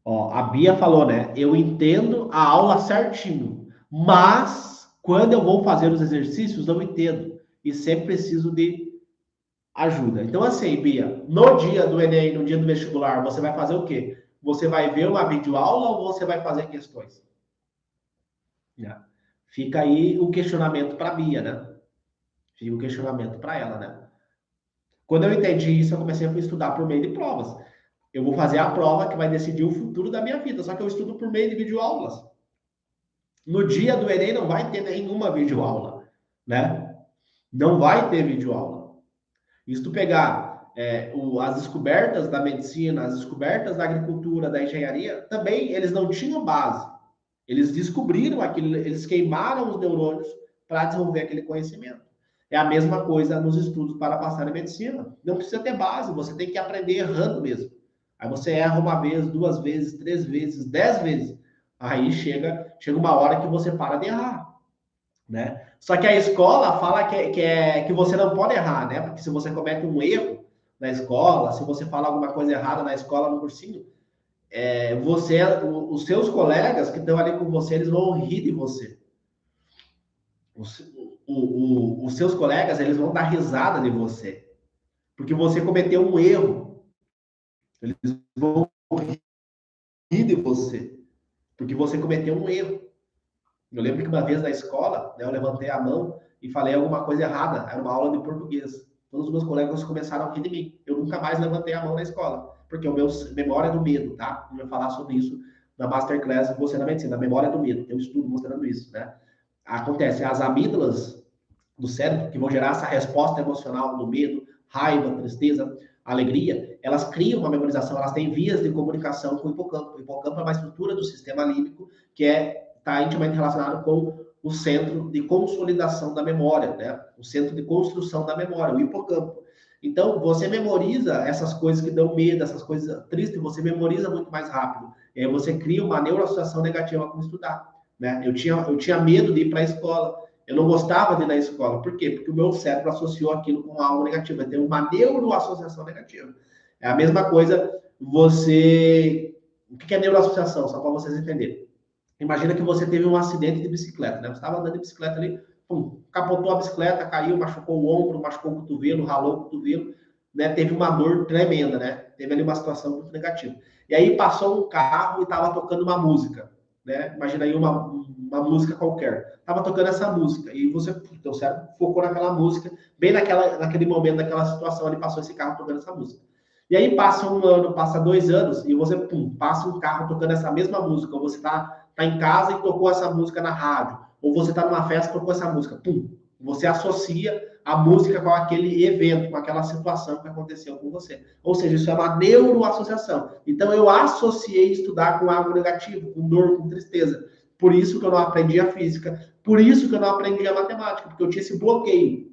Ó, a Bia falou, né? Eu entendo a aula certinho, mas quando eu vou fazer os exercícios, não entendo. E sempre preciso de ajuda. Então, assim, Bia, no dia do Enem, no dia do vestibular, você vai fazer o quê? Você vai ver uma videoaula ou você vai fazer questões? Né? Fica aí o questionamento para a Bia, né? Fica o questionamento para ela, né? Quando eu entendi isso, eu comecei a estudar por meio de provas. Eu vou fazer a prova que vai decidir o futuro da minha vida, só que eu estudo por meio de videoaulas. No dia do Enem não vai ter nenhuma videoaula, né? Não vai ter videoaula. E se tu pegar as descobertas da medicina, as descobertas da agricultura, da engenharia, também eles não tinham base. Eles descobriram aquilo, eles queimaram os neurônios para desenvolver aquele conhecimento. É a mesma coisa nos estudos para passar em medicina. Não precisa ter base, você tem que aprender errando mesmo. Aí você erra uma vez, duas vezes, três vezes, 10 vezes. Aí chega uma hora que você para de errar, né? Só que a escola fala que você não pode errar, né? Porque se você comete um erro na escola, se você fala alguma coisa errada na escola, no cursinho, os seus colegas que estão ali com você, eles vão rir de você. Os, os seus colegas, eles vão dar risada de você. Porque você cometeu um erro. Eles vão rir de você. Porque você cometeu um erro. Eu lembro que uma vez na escola, né, eu levantei a mão e falei alguma coisa errada. Era uma aula de português. Todos os meus colegas começaram a rir de mim. Eu nunca mais levantei a mão na escola. Porque o meu memória do medo, tá? Eu vou falar sobre isso na Masterclass Você na Medicina. A memória do medo. Tem um estudo mostrando isso, né? Acontece, as amígdalas do cérebro, que vão gerar essa resposta emocional do medo, raiva, tristeza, alegria, elas criam uma memorização, elas têm vias de comunicação com o hipocampo. O hipocampo é uma estrutura do sistema límbico que está intimamente relacionado com o centro de consolidação da memória, né? O centro de construção da memória, o hipocampo. Então, você memoriza essas coisas que dão medo, essas coisas tristes, você memoriza muito mais rápido. E aí você cria uma neuroassociação negativa com estudar, né? Eu tinha medo de ir para a escola. Eu não gostava de ir na escola. Por quê? Porque o meu cérebro associou aquilo com algo negativo. Tem uma neuroassociação negativa. É a mesma coisa você... O que é neuroassociação? Só para vocês entenderem. Imagina que você teve um acidente de bicicleta, né? Você estava andando de bicicleta ali, pum, capotou a bicicleta, caiu, machucou o ombro, machucou o cotovelo, ralou o cotovelo, né? Teve uma dor tremenda, né? Teve ali uma situação muito negativa. E aí passou um carro e estava tocando uma música, né? Imagina aí uma música qualquer. Tava tocando essa música e você, teu cérebro focou naquela música, bem naquele momento, naquela situação ali, passou esse carro tocando essa música. E aí passa um ano, passa 2 anos e você, pum, passa um carro tocando essa mesma música, ou você tá em casa e tocou essa música na rádio, ou você tá numa festa e tocou essa música, pum, você associa a música com aquele evento, com aquela situação que aconteceu com você. Ou seja, isso é uma neuroassociação. Então eu associei estudar com algo negativo, com dor, com tristeza. Por isso que eu não aprendi a física, por isso que eu não aprendi a matemática, porque eu tinha esse bloqueio,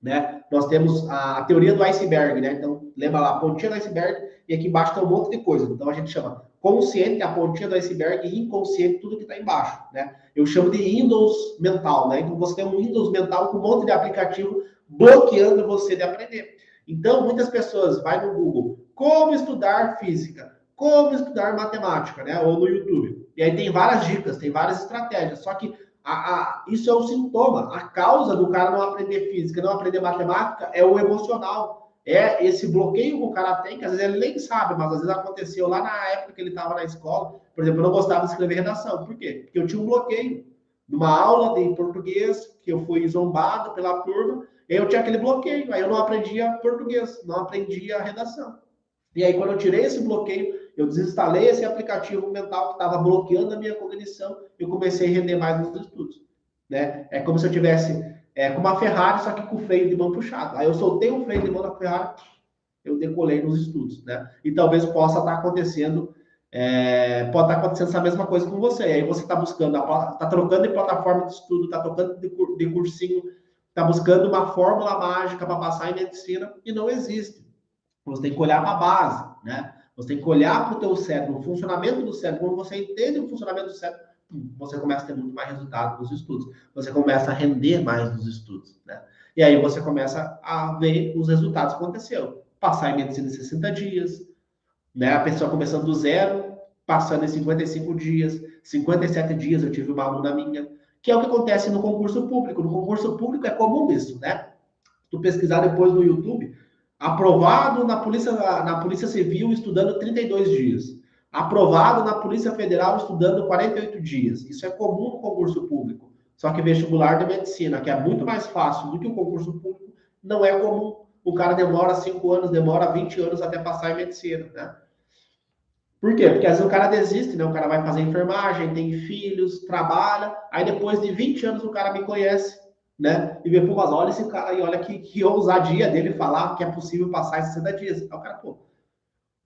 né? Nós temos a teoria do iceberg, né? Então, lembra lá, a pontinha do iceberg e aqui embaixo tem um monte de coisa. Então, a gente chama consciente a pontinha do iceberg e inconsciente tudo que está embaixo, né? Eu chamo de Windows mental, né? Então, você tem um Windows mental com um monte de aplicativo bloqueando você de aprender. Então, muitas pessoas vai no Google, como estudar física, como estudar matemática, né? Ou no YouTube. E aí tem várias dicas, tem várias estratégias, só que isso é o sintoma. A causa do cara não aprender física, não aprender matemática, é o emocional. É esse bloqueio que o cara tem, que às vezes ele nem sabe, mas às vezes aconteceu lá na época que ele estava na escola. Por exemplo, eu não gostava de escrever redação. Por quê? Porque eu tinha um bloqueio. Numa aula de português, que eu fui zombado pela turma, eu tinha aquele bloqueio. Aí eu não aprendia português, não aprendia redação. E aí, quando eu tirei esse bloqueio, eu desinstalei esse aplicativo mental que estava bloqueando a minha cognição, eu comecei a render mais nos estudos, né? É como se eu tivesse com uma Ferrari, só que com o freio de mão puxado. Aí eu soltei o freio de mão da Ferrari, eu decolei nos estudos, né? E talvez possa estar acontecendo, pode estar acontecendo essa mesma coisa com você. Aí você está buscando, está trocando de plataforma de estudo, está trocando de cursinho, está buscando uma fórmula mágica para passar em medicina e não existe. Você tem que olhar para a base, né? Você tem que olhar para o teu cérebro, o funcionamento do cérebro. Quando você entende o funcionamento do cérebro, você começa a ter muito mais resultado nos estudos. Você começa a render mais nos estudos, né? E aí você começa a ver os resultados que aconteceu. Passar em medicina em 60 dias, né? A pessoa começando do zero. passando em 55 dias, 57 dias eu tive uma aluna minha, que é o que acontece no concurso público. No concurso público é comum isso, né? Tu pesquisar depois no YouTube, aprovado na Polícia Civil estudando 32 dias. Aprovado na Polícia Federal estudando 48 dias. Isso é comum no concurso público. Só que vestibular de medicina, que é muito mais fácil do que o concurso público, não é comum. O cara demora 5 anos, demora 20 anos até passar em medicina, né? Por quê? Porque às vezes o cara desiste, né? O cara vai fazer enfermagem, tem filhos, trabalha, aí depois de 20 anos o cara me conhece, né? E vê, pô, mas olha esse cara aí, olha que ousadia dele falar que é possível passar em 60 dias. Aí o cara, pô,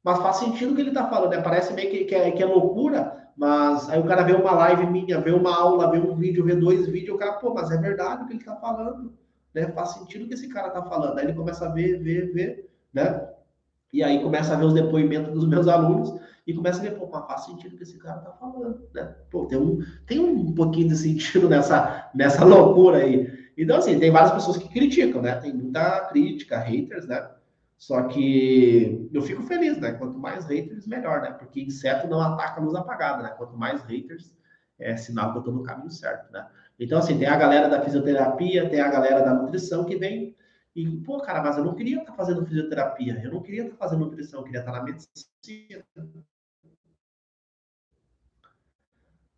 mas faz sentido o que ele tá falando, né? Parece meio que é loucura, mas aí o cara vê uma live minha, vê uma aula, vê um vídeo, vê 2 vídeos, o cara, pô, mas é verdade o que ele tá falando, né? Faz sentido o que esse cara tá falando. Aí ele começa a ver, né? E aí começa a ver os depoimentos dos meus alunos e começa a ver, pô, mas faz sentido o que esse cara tá falando, né? Pô, tem um pouquinho de sentido nessa loucura aí. Então, assim, tem várias pessoas que criticam, né? Tem muita crítica, haters, né? Só que eu fico feliz, né? Quanto mais haters, melhor, né? Porque inseto não ataca luz apagada, né? Quanto mais haters, é sinal que eu tô no caminho certo, né? Então, assim, tem a galera da fisioterapia, tem a galera da nutrição que vem e, pô, cara, mas eu não queria estar fazendo fisioterapia, eu não queria estar fazendo nutrição, eu queria estar na medicina.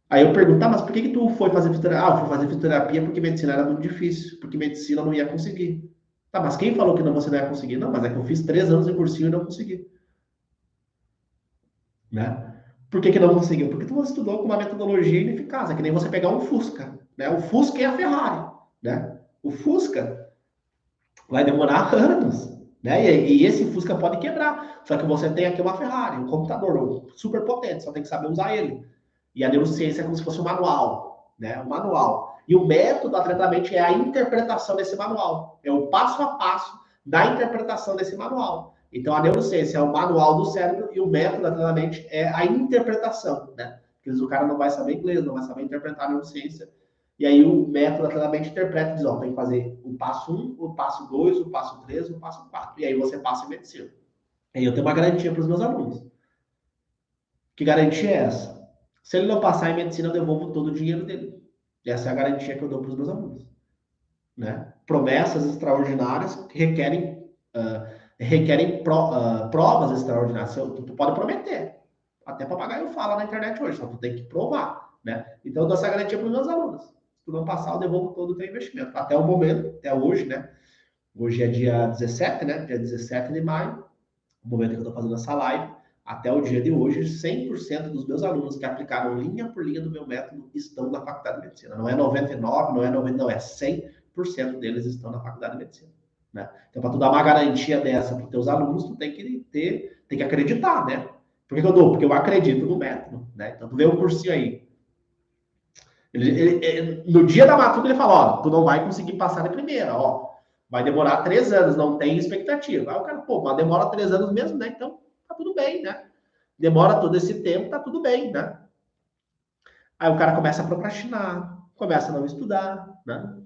Aí eu pergunto, tá, mas por que tu foi fazer fisioterapia? Ah, eu fui fazer fisioterapia porque medicina era muito difícil, porque medicina eu não ia conseguir. Tá, mas quem falou que não, você não ia conseguir? Não, mas é que eu fiz 3 anos de cursinho e não consegui, né? Por que não conseguiu? Porque tu estudou com uma metodologia ineficaz, é que nem você pegar um Fusca, né? O Fusca é a Ferrari, né? O Fusca vai demorar anos, né? E esse Fusca pode quebrar. Só que você tem aqui uma Ferrari, um computador super potente, só tem que saber usar ele. E a neurociência é como se fosse um manual, né? Um manual. E o método atletamente é a interpretação desse manual. É o passo a passo da interpretação desse manual. Então a neurociência é o manual do cérebro e o método atletamente é a interpretação, né? Porque o cara não vai saber inglês, não vai saber interpretar a neurociência. E aí o método atletamente interpreta e diz, ó, tem que fazer o passo 1, o passo 2, o passo 3, o passo 4. E aí você passa em medicina. E aí eu tenho uma garantia para os meus alunos. Que garantia é essa? Se ele não passar em medicina, eu devolvo todo o dinheiro dele. Essa é a garantia que eu dou para os meus alunos. Né? Promessas extraordinárias que requerem provas extraordinárias. Tu pode prometer. Até papagaio fala na internet hoje, só tu tem que provar. Né? Então eu dou essa garantia para os meus alunos. Se tu não passar, eu devolvo todo o teu investimento. Até o momento, até hoje, né? Hoje é dia 17, né? Dia 17 de maio, o momento que eu estou fazendo essa live. Até o dia de hoje, 100% dos meus alunos que aplicaram linha por linha do meu método estão na faculdade de medicina. Não é 99, não é 90, não, é 100% deles estão na faculdade de medicina. Né? Então, para tu dar uma garantia dessa para os teus alunos, tu tem que acreditar, né? Por que eu dou? Porque eu acredito no método, né? Então, tu vê o cursinho aí. No dia da matrícula, ele fala, ó, tu não vai conseguir passar de primeira, ó. Vai demorar 3 anos, não tem expectativa. Aí o cara, pô, mas demora 3 anos mesmo, né? Então, tá tudo bem, né? Demora todo esse tempo, tá tudo bem, né? Aí o cara começa a procrastinar, começa a não estudar, né?